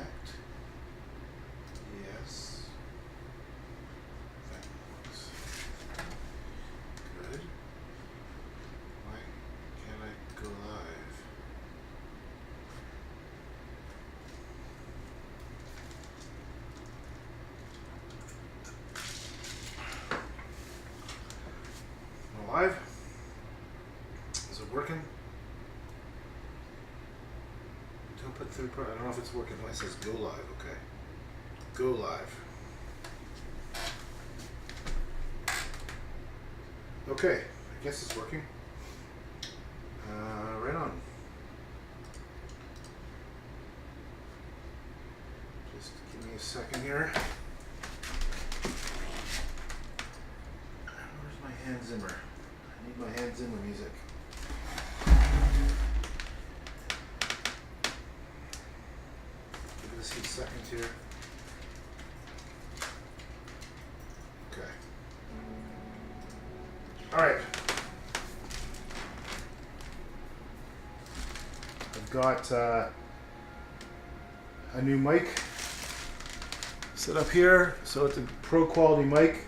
Connect. Yes. That works. Good. Why can't I go live? Am I live? Is it working? Don't put third party. I don't know if it's working. Oh, it says go live. Okay. Go live. Okay. I guess it's working. Right on. Just give me a second here. Where's my Hans Zimmer? I need my Hans Zimmer music. Give this a few seconds here. Okay. All right. I've got a new mic set up here, so it's a pro quality mic.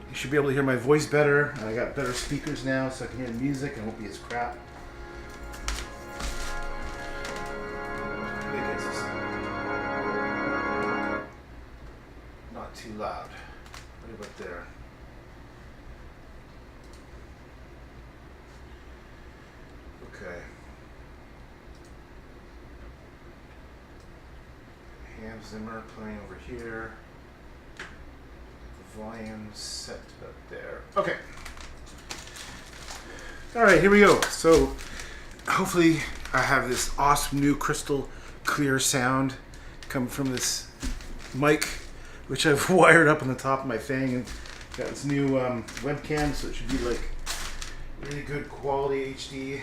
You should be able to hear my voice better. I got better speakers now, so I can hear the music and it won't be as crap. Not too loud. Right about there. Okay. Hans Zimmer playing over here. The volume set up there. Okay. All right, here we go. So hopefully I have this awesome new crystal clear sound coming from this mic, which I've wired up on the top of my thing, and got this new webcam, so it should be like really good quality HD.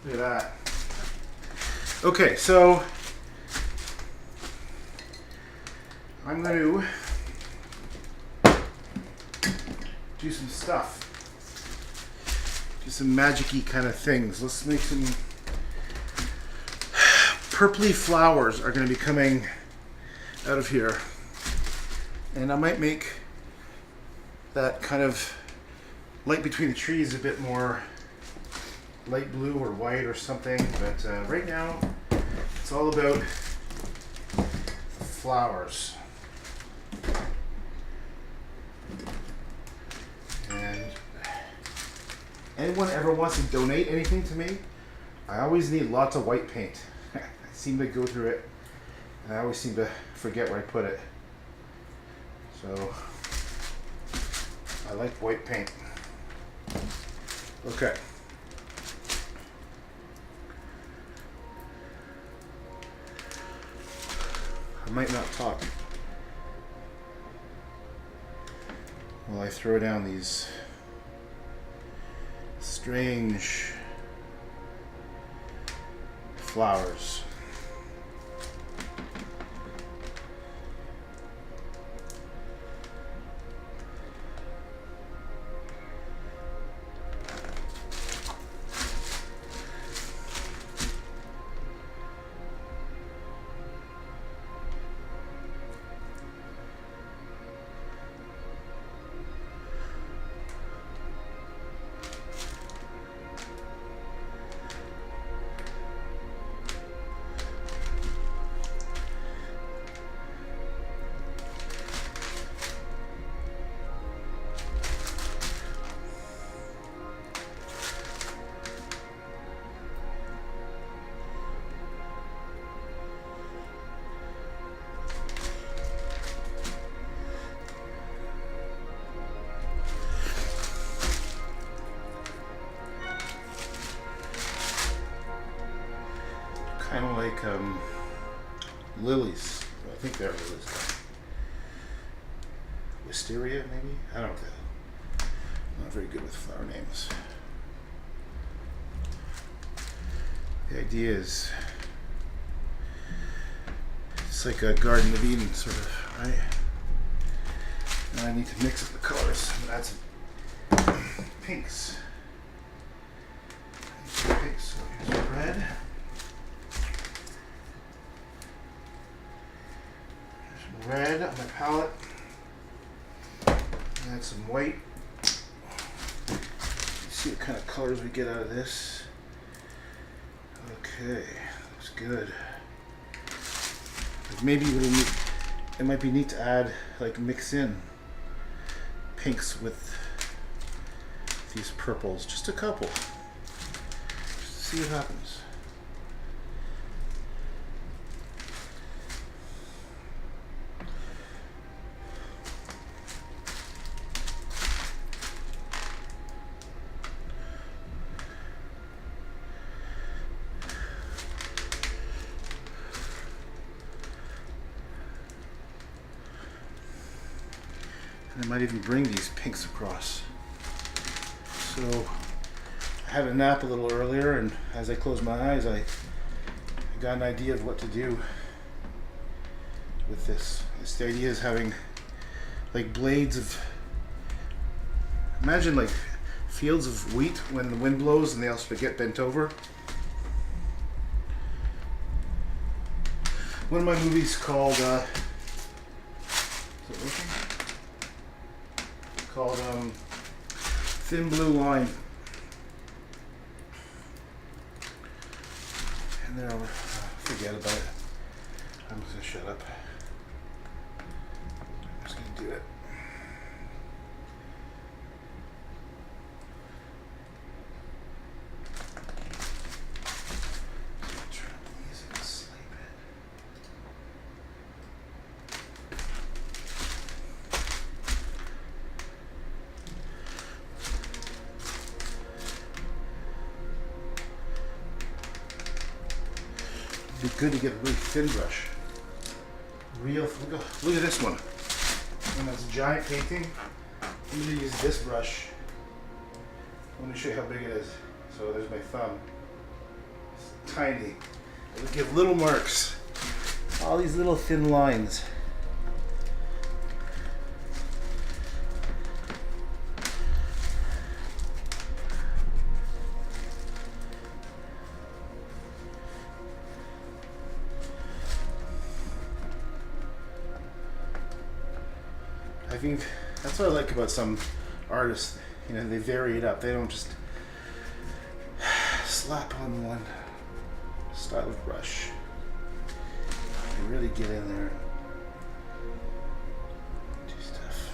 Look at that. Okay, so I'm going to do some stuff. Do some magic-y kind of things. Let's make some purpley flowers are going to be coming out of here. And I might make that kind of light between the trees a bit more light blue or white or something. But right now, it's all about flowers. And anyone ever wants to donate anything to me, I always need lots of white paint. I seem to go through it, and I always seem to forget where I put it. So I like white paint. Okay. I might not talk while I throw down these strange flowers. Kind of like lilies. I think they're lilies. Wisteria, maybe? I don't know. I'm not very good with flower names. The idea is it's like a Garden of Eden sort of, right? Now I need to mix up the colors. Add some pinks. So here's red. red on my palette. Add some white. See what kind of colors we get out of this. Okay, looks good. Maybe it might be neat to add, like, mix in pinks with these purples, just a couple. Just see what happens. And I might even bring these pinks across. So I had a nap a little earlier, and as I closed my eyes, I got an idea of what to do with this. The idea is having like blades of, imagine like fields of wheat when the wind blows and they also get bent over. One of my movies called Thin Blue Line. And then I'll forget about it. I'm just gonna shut up. I'm just gonna do it. It'd be good to get a really thin brush. Look at this one. And that's a giant painting. I'm going to use this brush. I'm going to show you how big it is. So there's my thumb. It's tiny. It would give little marks. All these little thin lines. I think that's what I like about some artists. You know, they vary it up. They don't just slap on one style of brush. They really get in there and do stuff.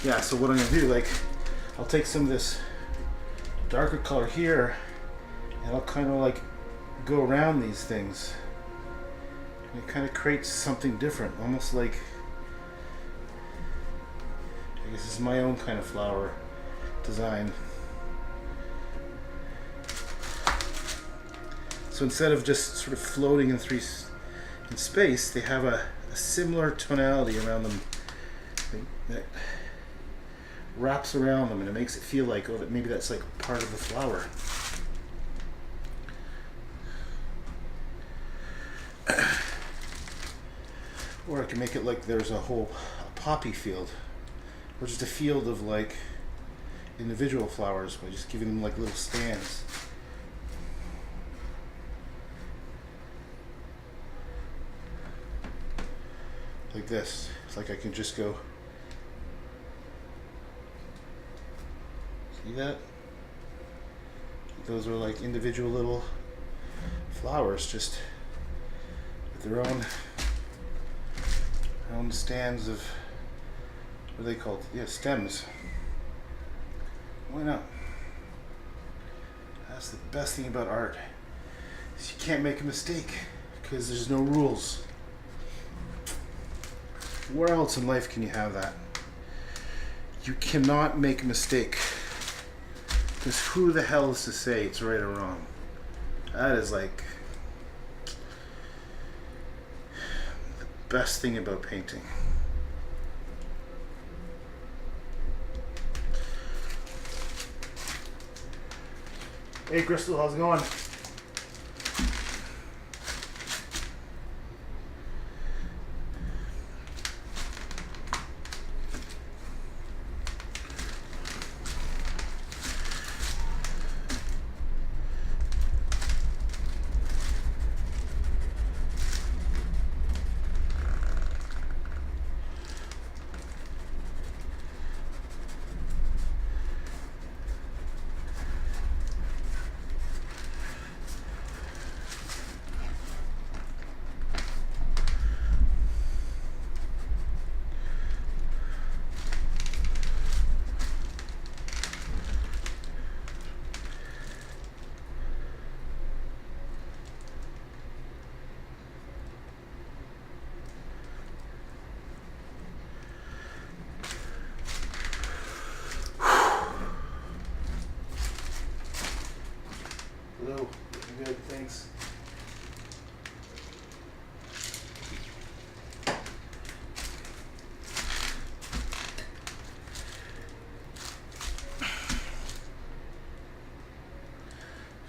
Yeah, so what I'm gonna do, like, I'll take some of this darker color here and I'll kind of like go around these things. And it kind of creates something different, almost like, I guess this is my own kind of flower design. So instead of just sort of floating in space, they have a similar tonality around them that wraps around them, and it makes it feel like, oh, that maybe that's like part of the flower. Or I can make it like there's a whole poppy field, or just a field of like individual flowers by just giving them like little stands. Like this. It's like I can just go, see that? Those are like individual little flowers, just with their own stands of, what are they called? Yeah, stems. Why not? That's the best thing about art, is you can't make a mistake because there's no rules. Where else in life can you have that? You cannot make a mistake, because who the hell is to say it's right or wrong? That is like best thing about painting. Hey Crystal, how's it going?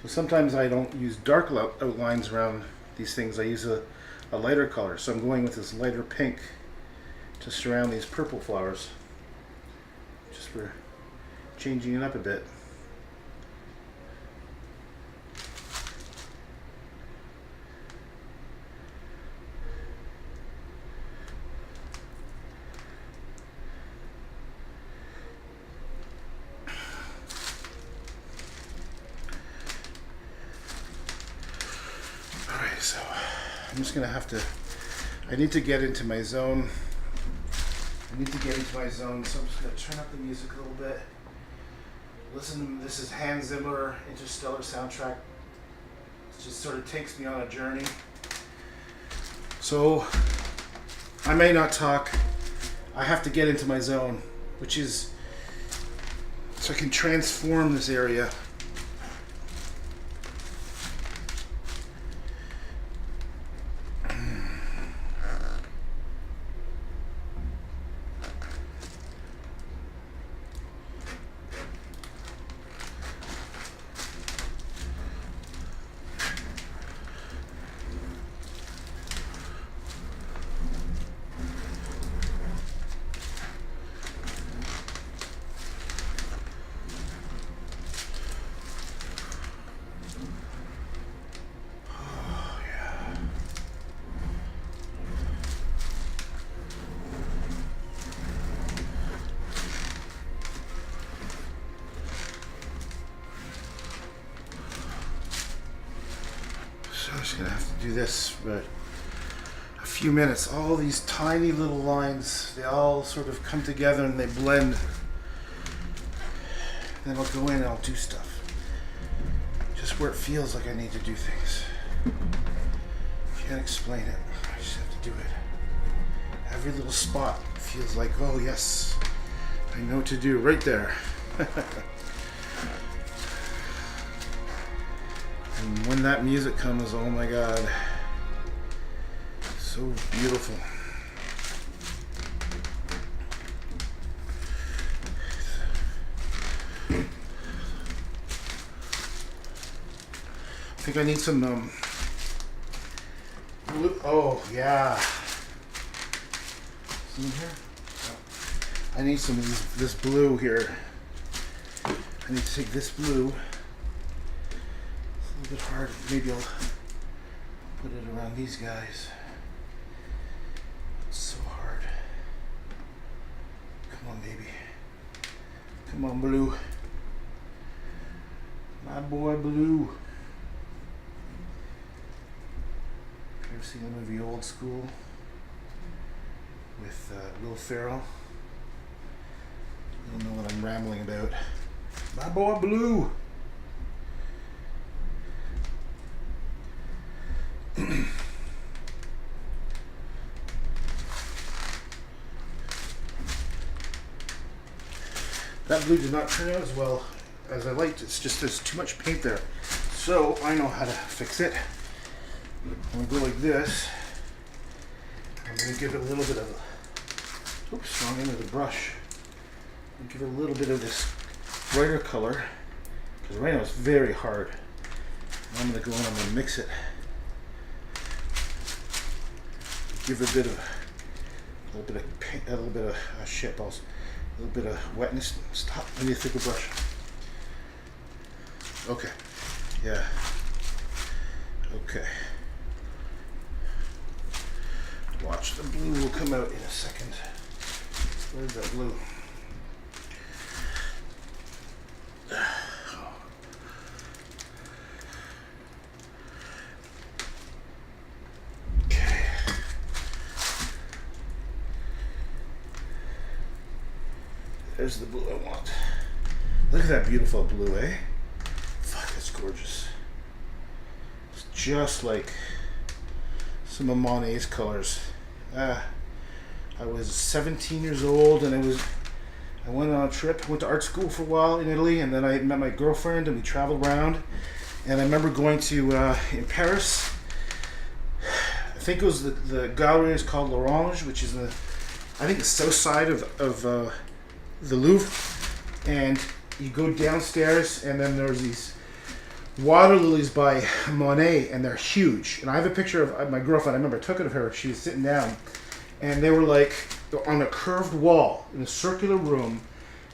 But sometimes I don't use dark outlines around these things. I use a lighter color. So I'm going with this lighter pink to surround these purple flowers. Just for changing it up a bit. So I'm just gonna have to, I need to get into my zone. So I'm just gonna turn up the music a little bit. Listen, this is Hans Zimmer, Interstellar soundtrack. It just sort of takes me on a journey. So I may not talk. I have to get into my zone, which is so I can transform this area. I'm just gonna have to do this for a few minutes. All these tiny little lines, they all sort of come together and they blend. Then I'll go in and I'll do stuff. Just where it feels like I need to do things. Can't explain it. I just have to do it. Every little spot feels like, oh yes, I know what to do right there. And when that music comes, oh my God, so beautiful. I think I need some blue. Oh yeah. Some in here? Oh. I need some of this blue here. I need to take this blue. A bit hard. Maybe I'll put it around these guys. It's so hard. Come on, baby. Come on, Blue. My boy, Blue. You ever seen the movie Old School with Will Ferrell? I don't know what I'm rambling about. My boy, Blue. That blue did not turn out as well as I liked. It's just there's too much paint there. So I know how to fix it. I'm gonna go like this. I'm gonna give it a little bit of, oops, wrong end of the brush. I'm gonna give it a little bit of this brighter color because right now it's very hard. Now I'm gonna go in and I'm gonna mix it. Give it a little bit of paint, a little bit of shit balls. A little bit of wetness. Stop. I need a thicker brush. Okay. Yeah. Okay. Watch, the blue will come out in a second. Where's that blue? Okay. There's the blue I want. Look at that beautiful blue, eh? Fuck, that's gorgeous. It's just like some of Monet's colors. I was 17 years old and I went on a trip, went to art school for a while in Italy, and then I met my girlfriend and we traveled around. And I remember going to, in Paris, I think it was the gallery is called L'Orange, which is I think the south side of the Louvre. And you go downstairs and then there's these water lilies by Monet, and they're huge. And I have a picture of my girlfriend. I remember I took it of her. She was sitting down, and they were like on a curved wall in a circular room,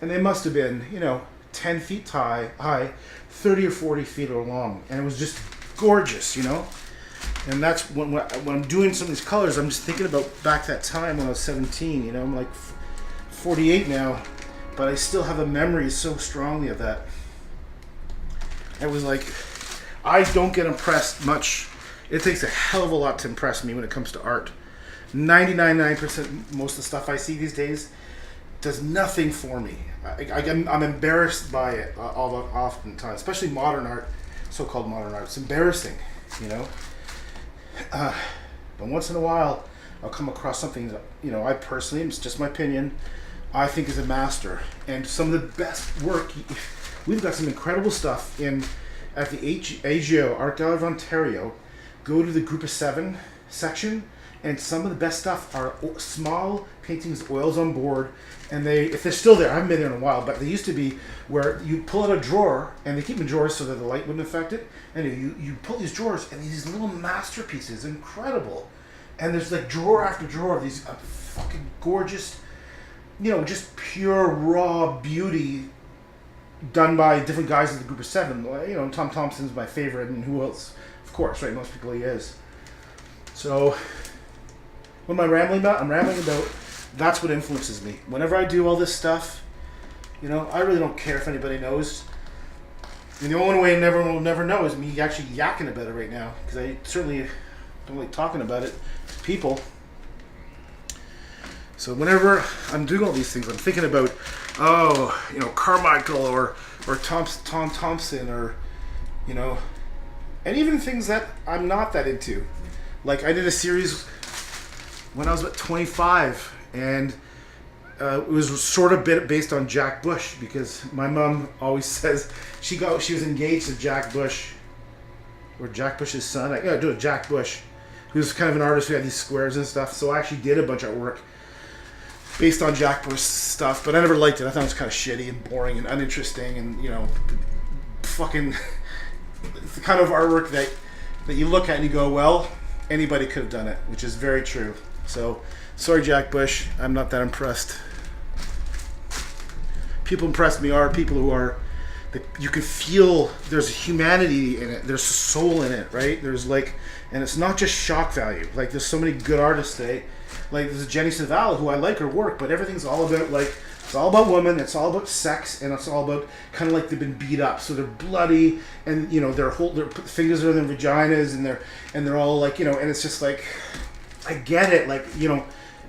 and they must have been, 10 feet high, 30 or 40 feet long, and it was just gorgeous, And that's when I'm doing some of these colors, I'm just thinking about back that time when I was 17. I'm like 48 now, but I still have a memory so strongly of that. It was like, I don't get impressed much. It takes a hell of a lot to impress me when it comes to art. 99% most of the stuff I see these days does nothing for me. I'm embarrassed by it oftentimes, especially modern art, so-called modern art. It's embarrassing, But once in a while, I'll come across something that, I personally, it's just my opinion, I think is a master. And some of the best work, we've got some incredible stuff at the AGO, Art Gallery of Ontario. Go to the Group of 7 section, and some of the best stuff are small paintings, oils on board, and if they're still there, I haven't been there in a while, but they used to be where you pull out a drawer, and they keep them in drawers so that the light wouldn't affect it, and you pull these drawers, and these little masterpieces, incredible, and there's like drawer after drawer of these fucking gorgeous, just pure raw beauty done by different guys in the Group of 7. Tom Thompson's my favorite, and who else? Of course, right? Most people he is. So, what am I rambling about? I'm rambling about that's what influences me. Whenever I do all this stuff, I really don't care if anybody knows. And the only way will never know is me actually yakking about it right now, because I certainly don't like talking about it to people. So whenever I'm doing all these things, I'm thinking about, Carmichael or Tom Thompson or, and even things that I'm not that into. Like I did a series when I was about 25, and it was sort of based on Jack Bush, because my mom always says she was engaged to Jack Bush, or Jack Bush's son. Jack Bush, who's kind of an artist who had these squares and stuff. So I actually did a bunch of work based on Jack Bush stuff, but I never liked it. I thought it was kind of shitty and boring and uninteresting, and fucking it's the kind of artwork that you look at and you go, well, anybody could have done it, which is very true. So, sorry, Jack Bush, I'm not that impressed. People impressed me are people who are, you can feel there's humanity in it, there's soul in it, right? There's and it's not just shock value. Like, there's so many good artists today. Like, there's Jenny Saval, who I like her work, but everything's all about, it's all about women, it's all about sex, and it's all about kind of like they've been beat up. So they're bloody, and, their fingers are in their vaginas, and they're all and it's just I get it,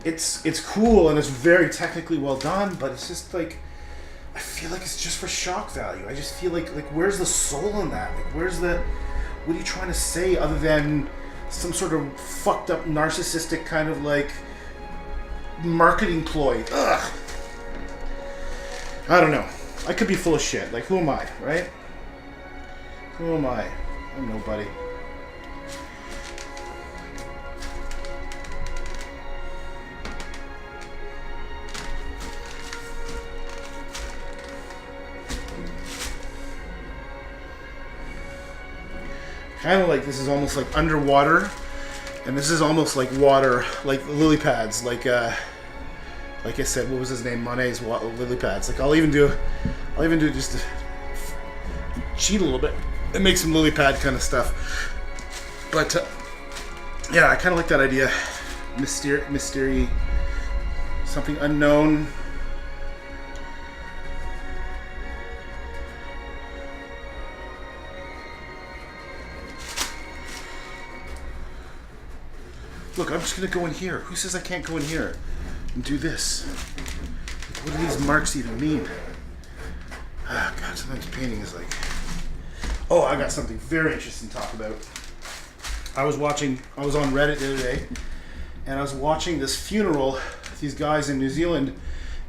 it's cool, and it's very technically well done, but it's just I feel like it's just for shock value. I just feel like where's the soul in that? What are you trying to say other than some sort of fucked up narcissistic kind of marketing ploy? Ugh. I don't know. I could be full of shit. Who am I, right? Who am I? I'm nobody. Kind of this is almost like underwater, and this is almost like water, like lily pads, like I said, what was his name? Monet's lily pads. I'll even do just to cheat a little bit and make some lily pad kind of stuff. But yeah, I kind of like that idea. Mystery, something unknown. Look, I'm just going to go in here. Who says I can't go in here and do this? What do these marks even mean? Ah, God, sometimes painting is Oh, I got something very interesting to talk about. I was on Reddit the other day, and I was watching this funeral, these guys in New Zealand,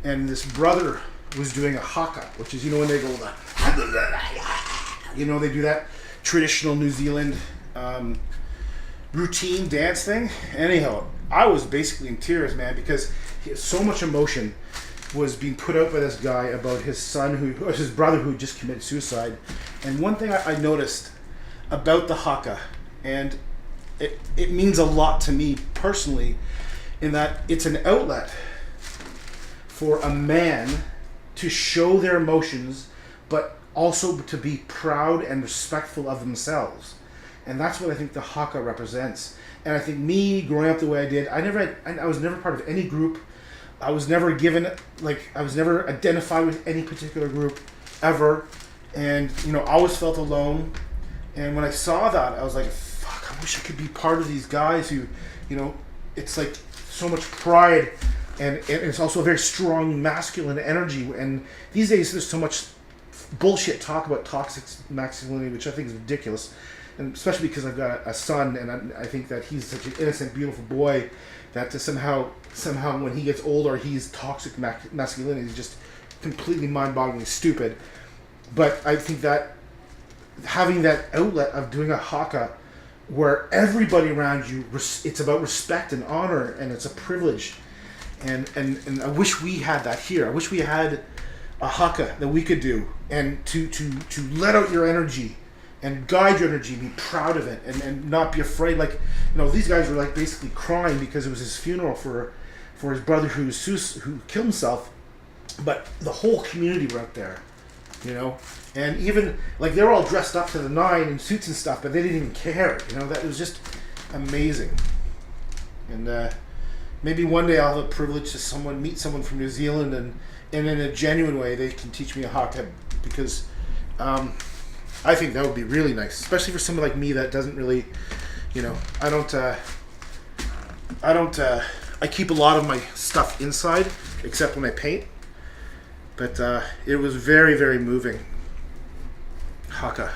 and this brother was doing a haka, which is, when they go, they do that traditional New Zealand routine dance thing. Anyhow, I was basically in tears, man, because so much emotion was being put out by this guy about his son, his brother who just committed suicide. And one thing I noticed about the haka, and it means a lot to me personally, in that it's an outlet for a man to show their emotions, but also to be proud and respectful of themselves. And that's what I think the haka represents. And I think me growing up the way I did, I was never part of any group. I was never given, I was never identified with any particular group ever. And, I always felt alone. And when I saw that, I was like, fuck, I wish I could be part of these guys who, it's like so much pride, and it's also a very strong masculine energy. And these days there's so much bullshit talk about toxic masculinity, which I think is ridiculous. And especially because I've got a son, and I think that he's such an innocent, beautiful boy, that to somehow when he gets older, he's toxic masculinity is just completely mind-bogglingly stupid. But I think that having that outlet of doing a haka, where everybody around you, it's about respect and honor, and it's a privilege, and I wish we had that here. I wish we had a haka that we could do, and to let out your energy and guide your energy, be proud of it, and not be afraid. These guys were basically crying because it was his funeral for his brother who killed himself, but the whole community were out there, and even they were all dressed up to the nine in suits and stuff, but they didn't even care. That was just amazing. And maybe one day I'll have a privilege to meet someone from New Zealand, and in a genuine way they can teach me a haka, because I think that would be really nice, especially for someone like me that doesn't really, I keep a lot of my stuff inside, except when I paint. But it was very, very moving, haka.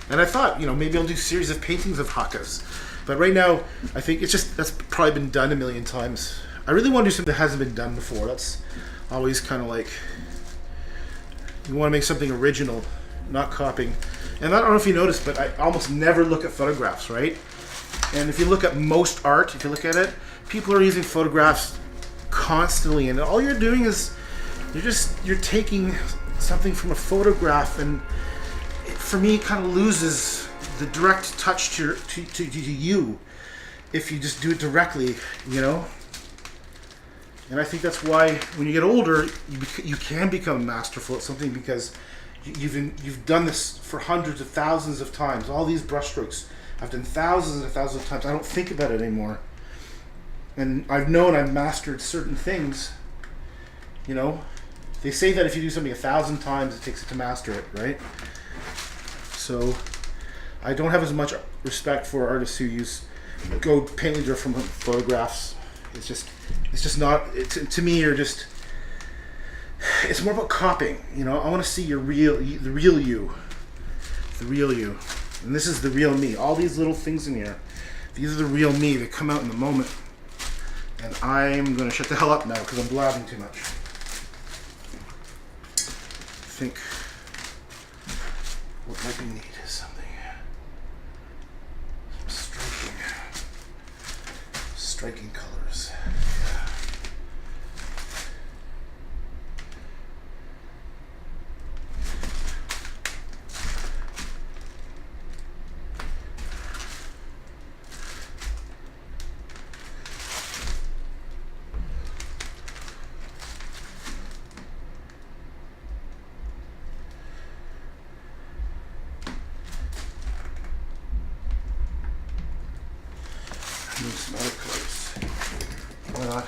And I thought, maybe I'll do a series of paintings of hakas. But right now, I think that's probably been done a million times. I really want to do something that hasn't been done before. That's always kind of you want to make something original, not copying. And I don't know if you noticed, but I almost never look at photographs, right? And if you look at most art, if you look at it, people are using photographs constantly, and all you're doing is you're taking something from a photograph, and for me, it kind of loses the direct touch to you if you just do it directly, And I think that's why when you get older, you can become masterful at something, because you've done this for hundreds of thousands of times. All these brushstrokes I've done thousands and thousands of times. I don't think about it anymore. And I've mastered certain things. They say that if you do something 1,000 times, it takes it to master it, right? So I don't have as much respect for artists who use gold paint from photographs. It's just not. To me, it's more about copying. I want to see the real you. And this is the real me. All these little things in here, these are the real me. They come out in the moment. And I'm going to shut the hell up now because I'm blabbing too much. I think what might be neat is something. Some striking colors. Yeah. Some other colors. Why not?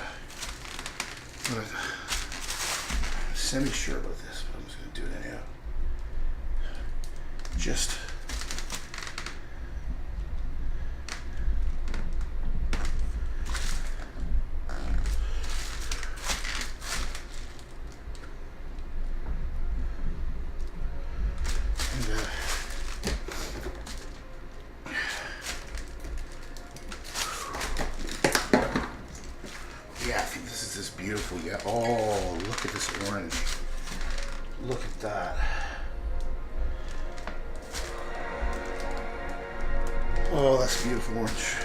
I'm semi-sure about this, but I'm just going to do it anyhow. Just. Yeah, I think this is just beautiful. Yeah. Oh, look at this orange. Look at that. Oh, that's beautiful orange.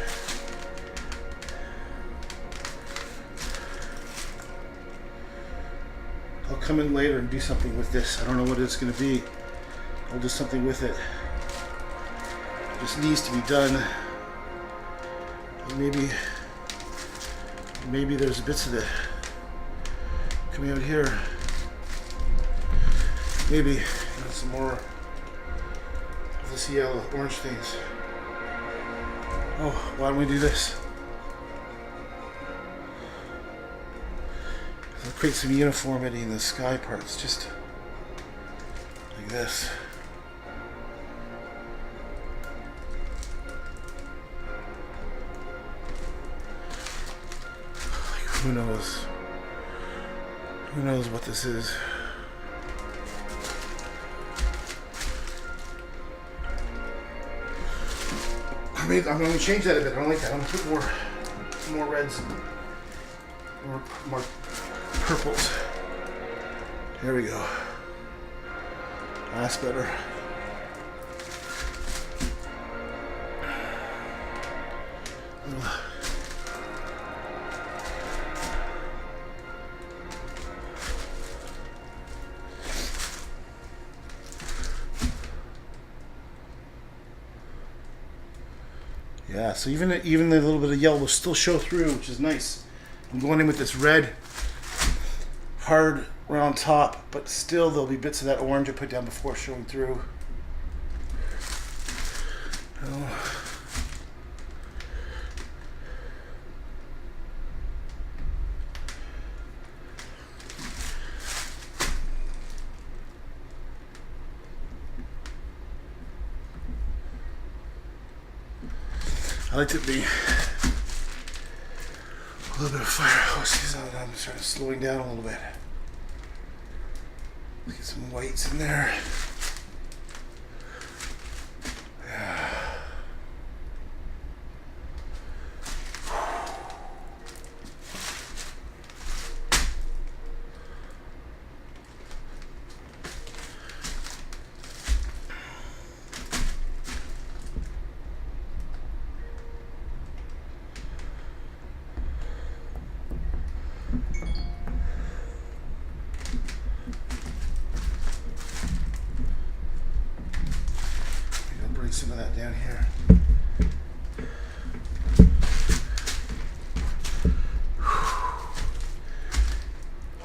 I'll come in later and do something with this. I don't know what it's going to be. I'll do something with it. just needs to be done. Maybe there's bits of it coming out here. Maybe some more of this yellow orange things. Oh, why don't we do this? It'll create some uniformity in the sky parts, just like this. Like, who knows? Who knows what this is? I'm going to change that a bit. I don't like that. I'm going to put more reds, more purples. There we go. That's better. Yeah, so even the little bit of yellow will still show through, which is nice. I'm going in with this red, hard round top, but still there'll be bits of that orange I put down before showing through. Oh. I like to be a little bit of fire. Oh, see, I'm sort of slowing down a little bit. Let's get some whites in there. Yeah. Some of that down here.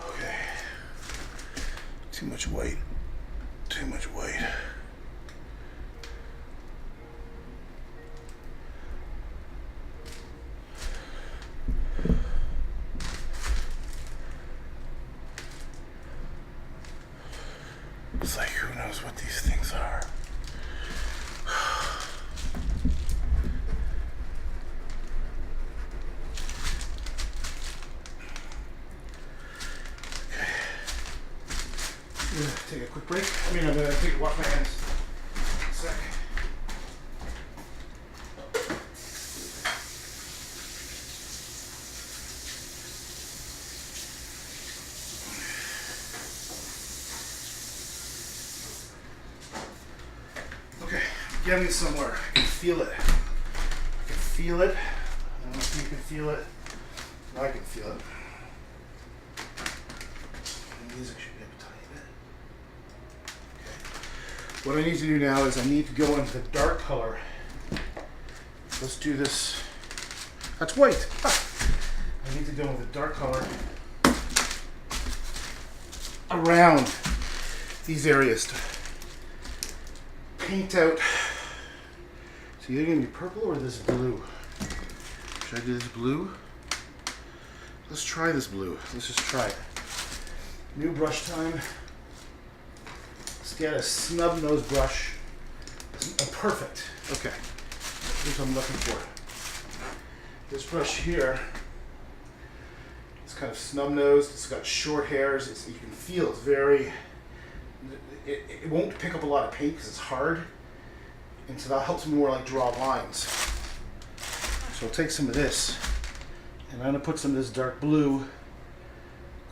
Okay. Too much white. Too much white. It's like, who knows what these things are? Take a quick break. I'm gonna take a wash my hands. A sec. Okay, getting somewhere. I can feel it. I can feel it. I don't know if you can feel it. I can feel it. The music should be up a tiny bit. What I need to do now is I need to go into the dark color. Let's do this. That's white. I need to go with the dark color around these areas to paint out. So either going to be purple or this blue. Should I do this blue? Let's try this blue. Let's just try it. New brush time. Let's get a snub nose brush. Perfect. Okay. Here's what I'm looking for. This brush here, it's kind of snub nosed. It's got short hairs. You can feel it's very. It won't pick up a lot of paint because it's hard, and so that helps me more like draw lines. So I'll take some of this, and I'm gonna put some of this dark blue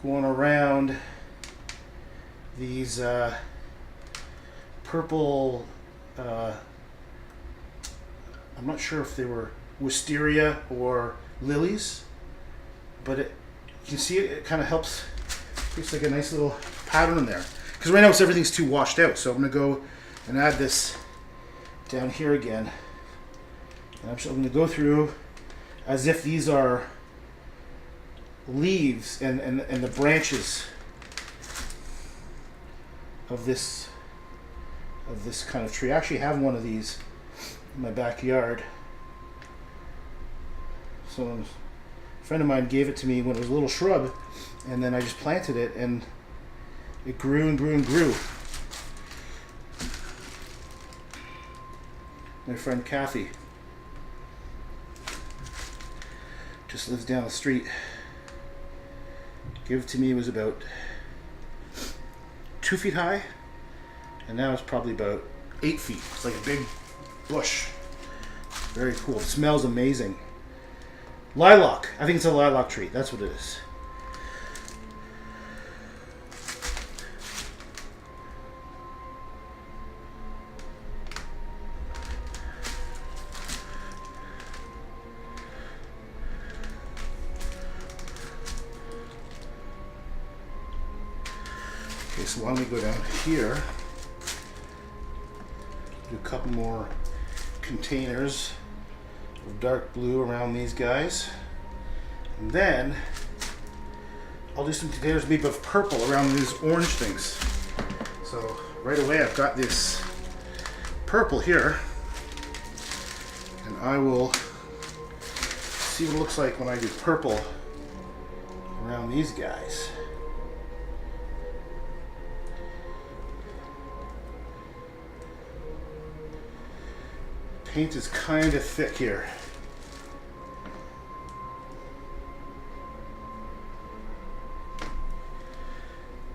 going around these purple. I'm not sure if they were wisteria or lilies, but you can see it kind of helps. It's like a nice little pattern in there. Because right now everything's too washed out, so I'm going to go and add this down here again. And I'm going to go through as if these are leaves and the branches of this kind of tree. I actually have one of these in my backyard. So a friend of mine gave it to me when it was a little shrub, and then I just planted it, and it grew and grew and grew. My friend Kathy just lives down the street. Gave it to me, it was about 2 feet high, and now it's probably about 8 feet. It's like a big bush. Very cool. It smells amazing. Lilac. I think it's a lilac tree. That's what it is. Okay, so why don't we go down here, do a couple more containers of dark blue around these guys, and then I'll do some containers maybe of purple around these orange things. So right away I've got this purple here, and I will see what it looks like when I do purple around these guys. Paint is kind of thick here.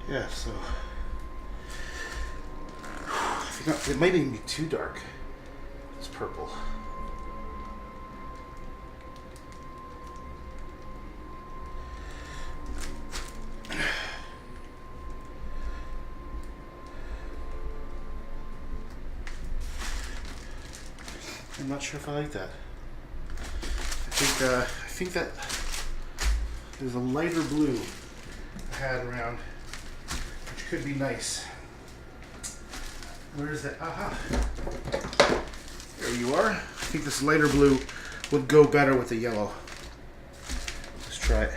Yeah, so I think it might even be too dark. It's purple. I'm not sure if I like that. I think that there's a lighter blue I had around, which could be nice. Where is that? Aha! There you are. I think this lighter blue would go better with the yellow. Let's try it.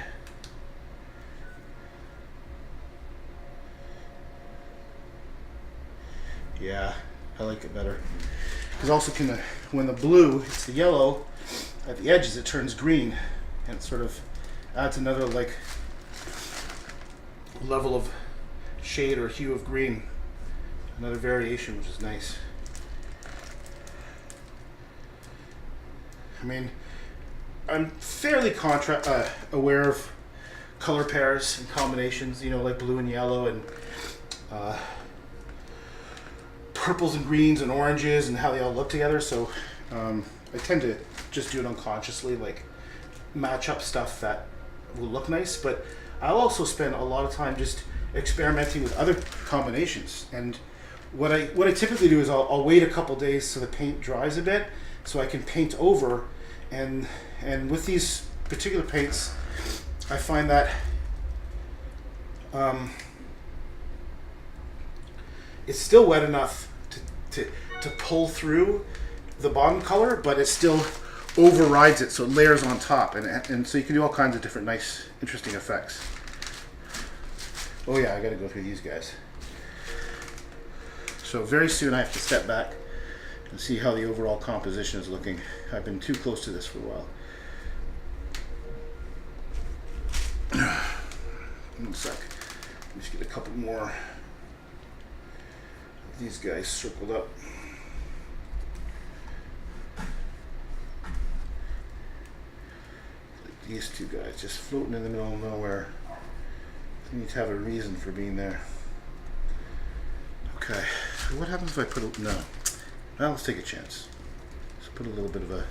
Yeah, I like it better. Because also when the blue hits the yellow at the edges, it turns green, and it sort of adds another like level of shade or hue of green, another variation, which is nice. I mean, I'm fairly aware of color pairs and combinations, you know, like blue and yellow and purples and greens and oranges and how they all look together. So I tend to just do it unconsciously, like match up stuff that will look nice. But I'll also spend a lot of time just experimenting with other combinations. And what I typically do is I'll wait a couple days so the paint dries a bit, so I can paint over. And with these particular paints, I find that it's still wet enough to pull through the bottom color, but it still overrides it, so it layers on top, and so you can do all kinds of different nice, interesting effects. Oh yeah, I gotta go through these guys. So very soon I have to step back and see how the overall composition is looking. I've been too close to this for a while. One sec. Let me just get a couple more of these guys circled up. Like these two guys just floating in the middle of nowhere. They need to have a reason for being there. Okay, so what happens if I put a, no. Well, let's take a chance. Let's put a little bit of a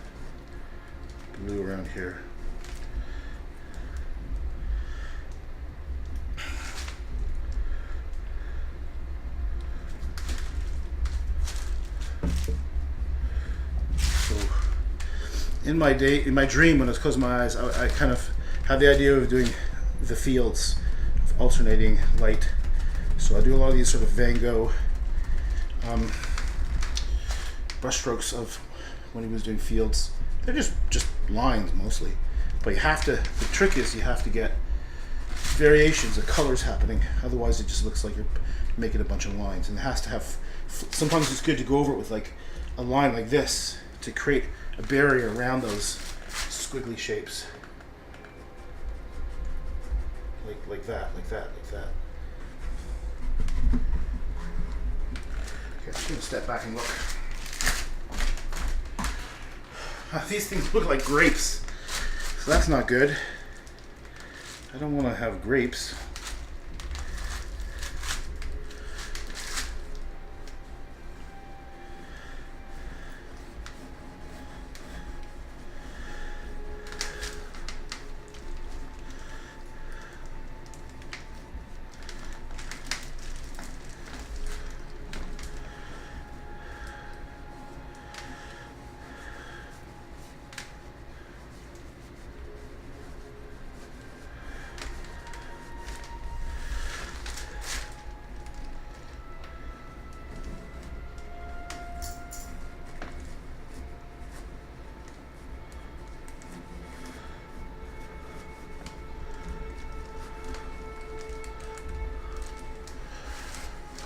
blue around here. So, in my dream, when I was closing my eyes, I kind of had the idea of doing the fields, of alternating light. So I do a lot of these sort of Van Gogh brush strokes of when he was doing fields. They're just lines mostly, but you have to. The trick is you have to get variations of colors happening. Otherwise, it just looks like you're making a bunch of lines, and it has to have. Sometimes it's good to go over it with like a line like this to create a barrier around those squiggly shapes. Like that. Okay, I'm just gonna step back and look. These things look like grapes, so that's not good. I don't want to have grapes.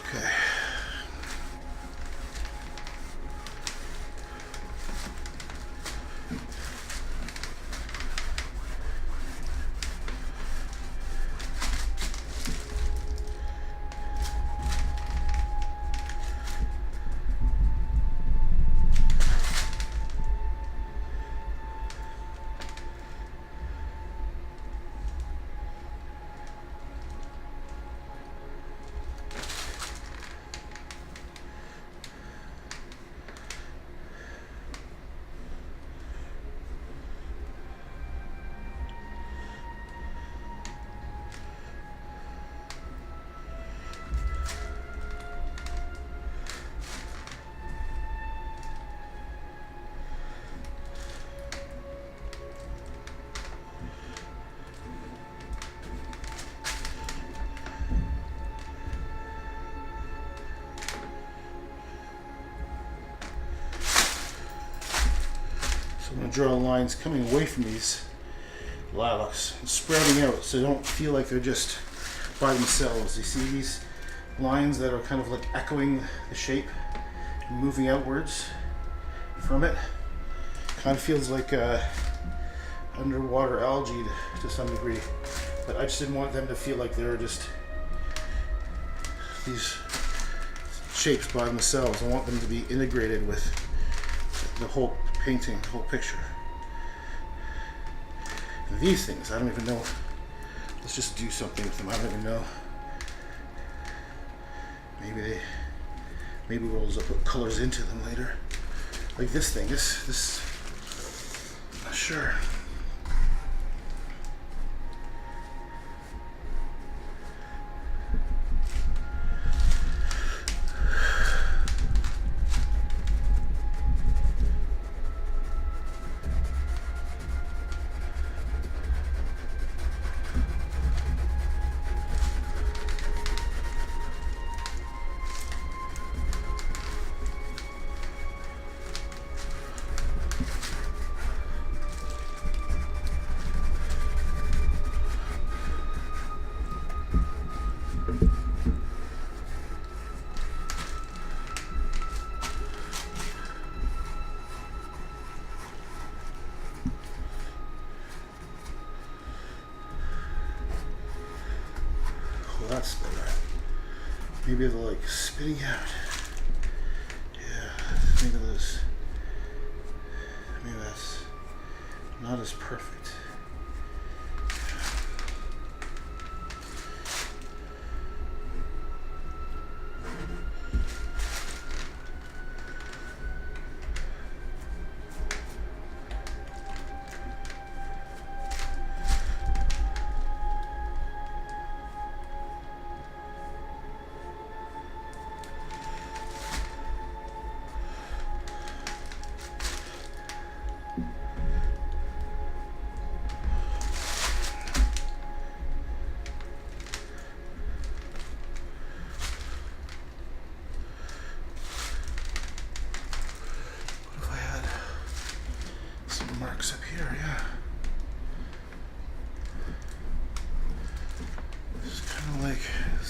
Okay. I'm going to draw lines coming away from these lilacs and sprouting out so they don't feel like they're just by themselves. You see these lines that are kind of like echoing the shape and moving outwards from it? Kind of feels like underwater algae to some degree, but I just didn't want them to feel like they were just these shapes by themselves. I want them to be integrated with the whole painting, the whole picture. And these things, I don't even know. Let's just do something with them. I don't even know. Maybe we'll just put colors into them later. Like this thing, this. I'm not sure. That's better. Maybe they're like spitting out. Yeah, maybe those. Maybe that's not as perfect.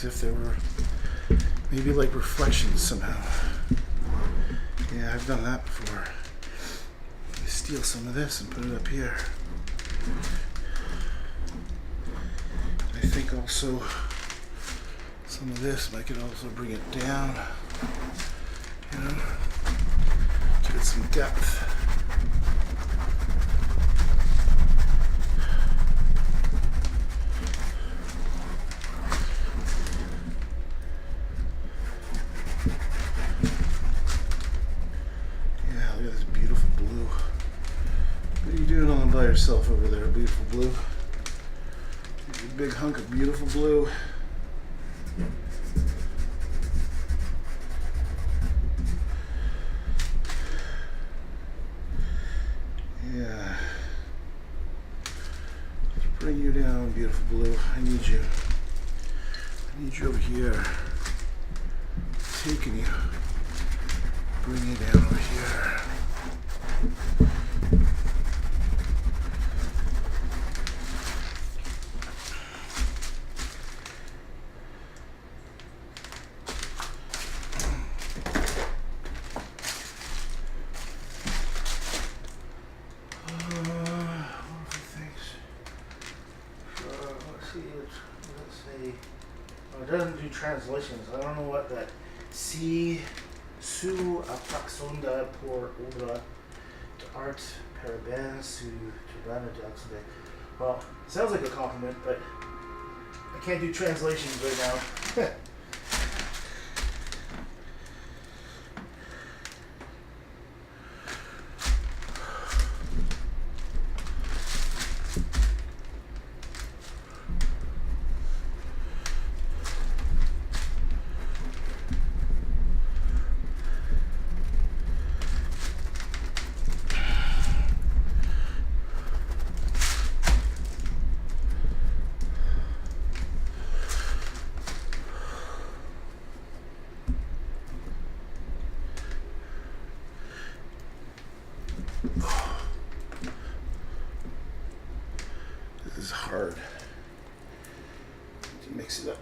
as if there were maybe like reflections somehow. Yeah, I've done that before. I steal some of this and put it up here. I think also some of this I could also bring it down, you know, give it some depth. Yeah, look at this beautiful blue. What are you doing all by yourself over there, beautiful blue? A big hunk of beautiful blue. Yeah. Let's bring you down, beautiful blue. I need you. I need you over here. Taking you. Bring you down over here. It doesn't do translations. I don't know what that si su apraxonda por obra de art parabéns su turbana de Oxide. Well, it sounds like a compliment, but I can't do translations right now. This is hard to mix it up.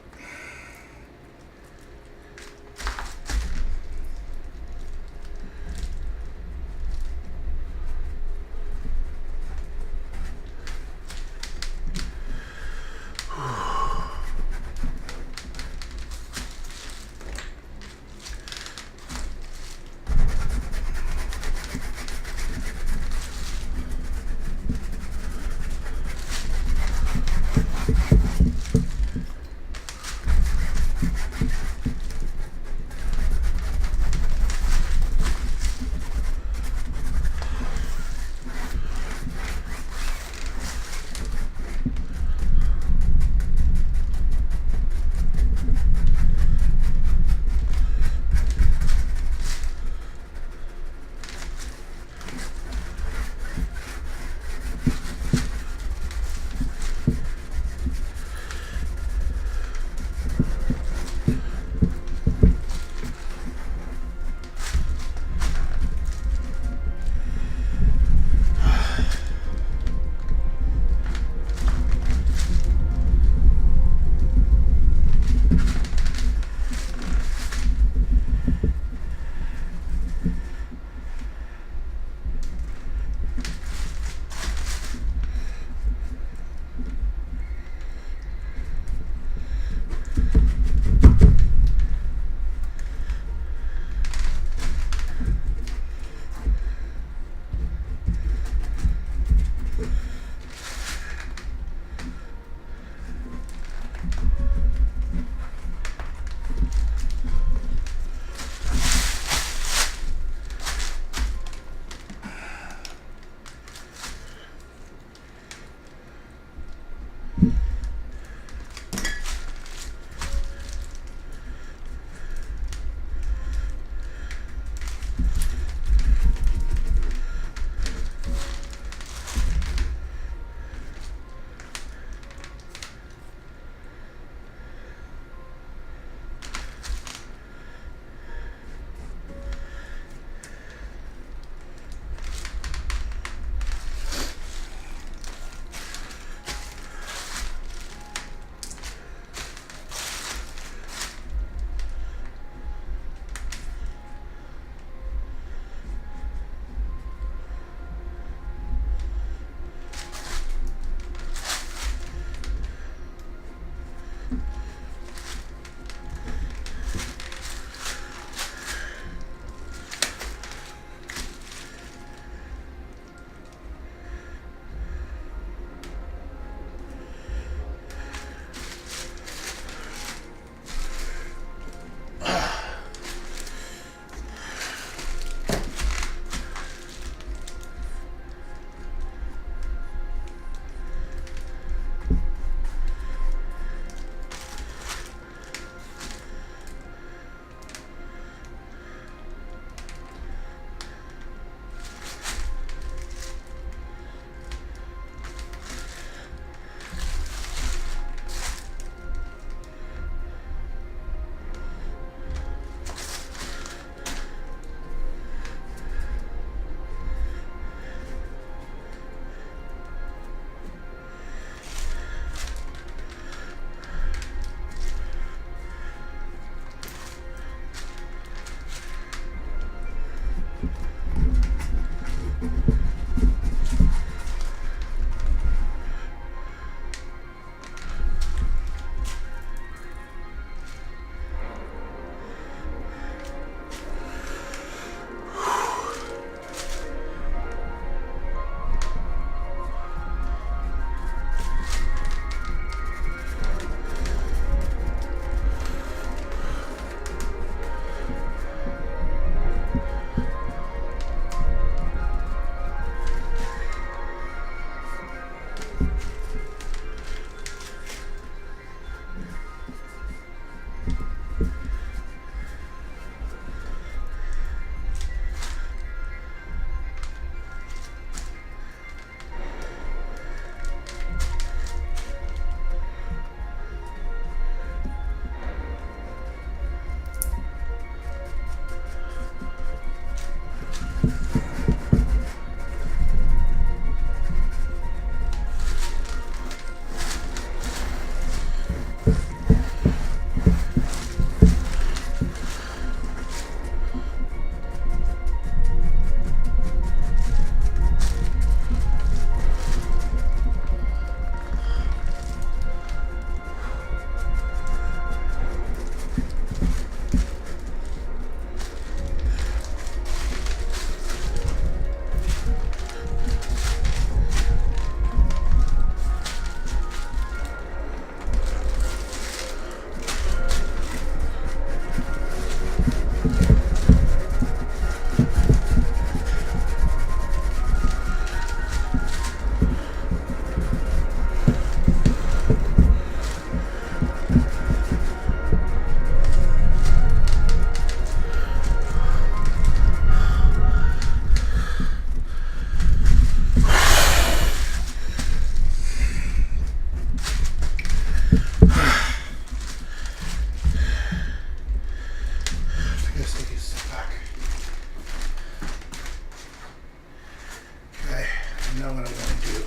know what I'm going to do.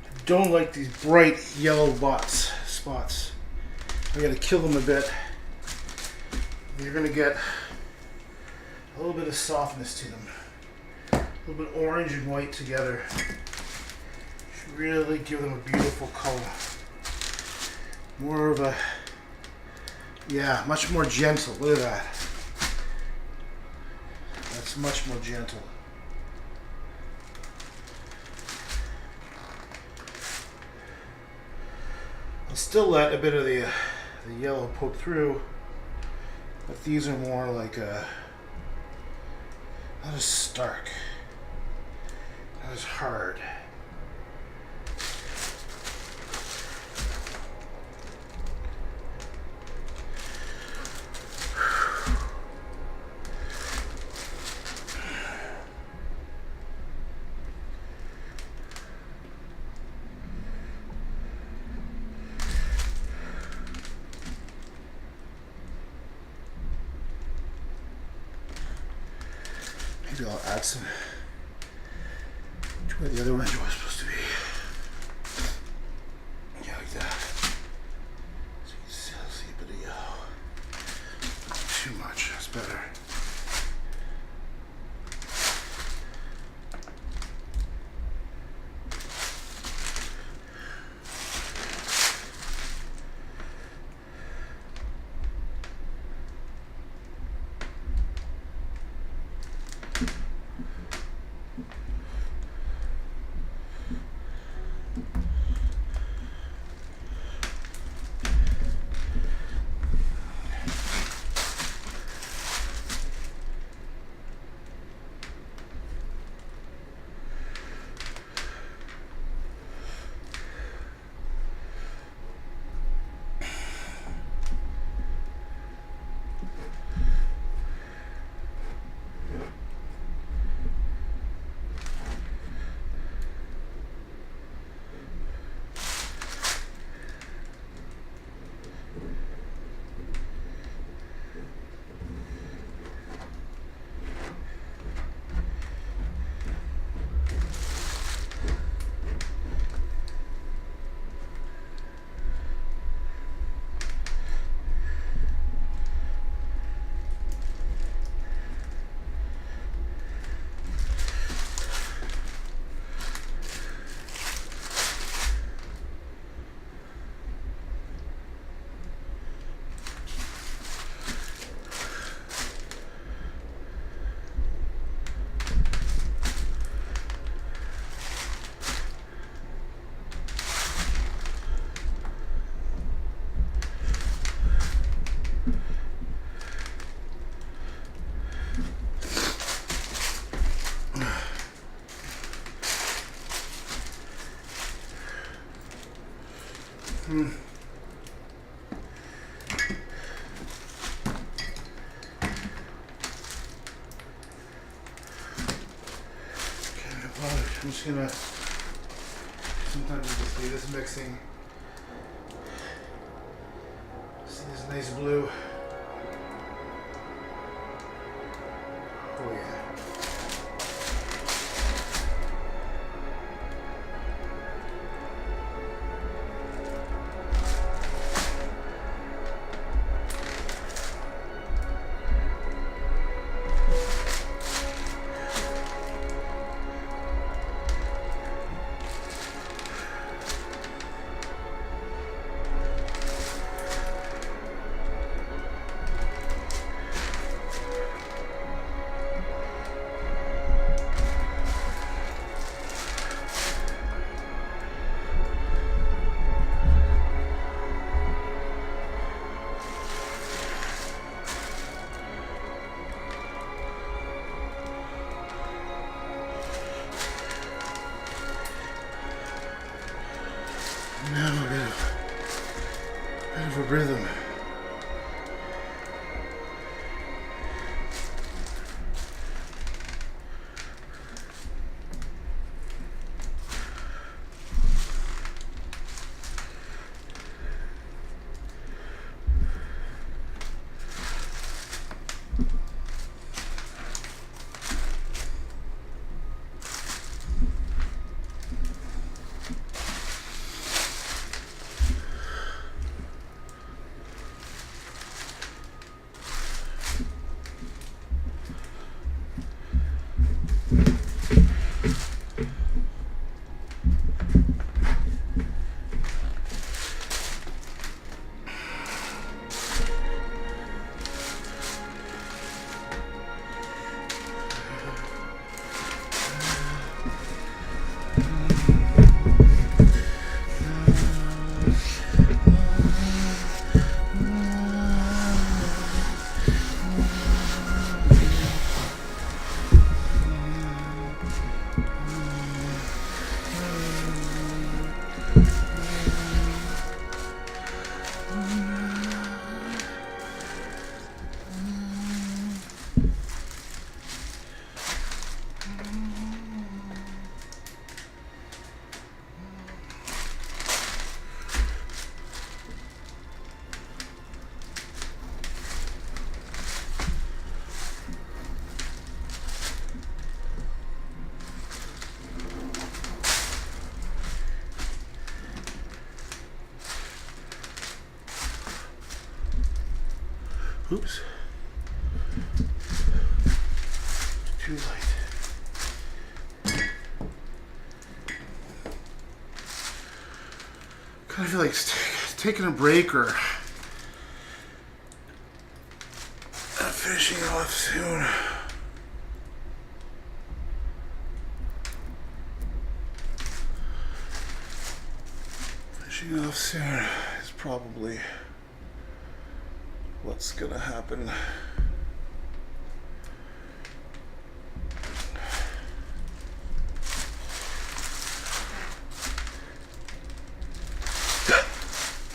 I don't like these bright yellow spots. I got to kill them a bit. You're going to get a little bit of softness to them. A little bit orange and white together. Should really give them a beautiful color. More of a, yeah, much more gentle. Look at that. That's much more gentle. I'll still let a bit of the yellow poke through, but these are more like not as stark, not as hard. Maybe I'll add some to where the other orange was supposed to be. Yeah, like that. So you can still see a bit of yellow. Not too much, that's better. I'm just gonna, sometimes you just do this mixing. See this nice blue. Oh yeah. Oops. Too light. Kind of feel like taking a break or finishing off soon. Finishing off soon is probably what's gonna happen.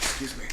Excuse me.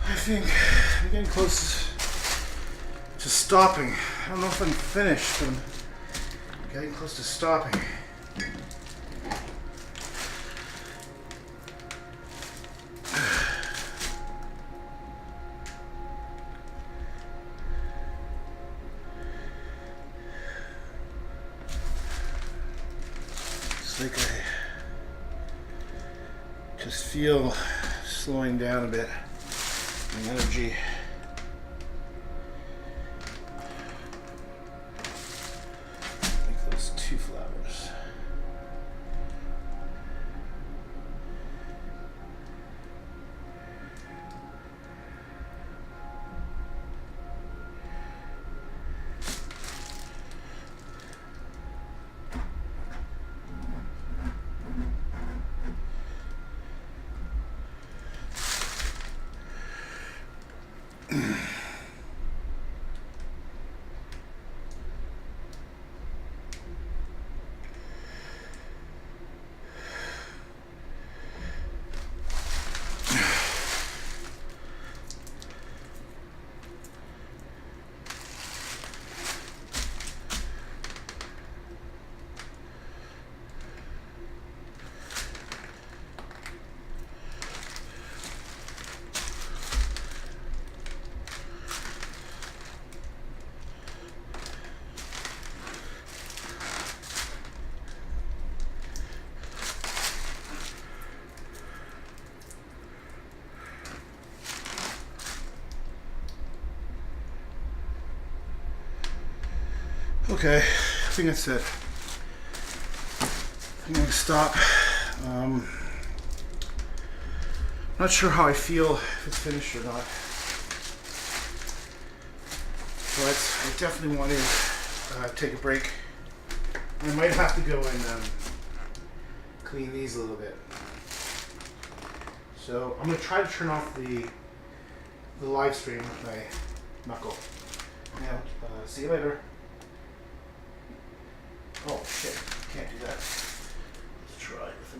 I think I'm getting close to stopping. I don't know if I'm finished, but I'm getting close to stopping. It's like I just feel slowing down a bit. My energy. Make those 2 flowers. Okay, I think that's it. I'm gonna stop. Not sure how I feel if it's finished or not, but I definitely want to take a break. I might have to go and clean these a little bit. So I'm gonna try to turn off the live stream with my knuckle. Now, see you later. Oh shit, can't do that. Let's try with a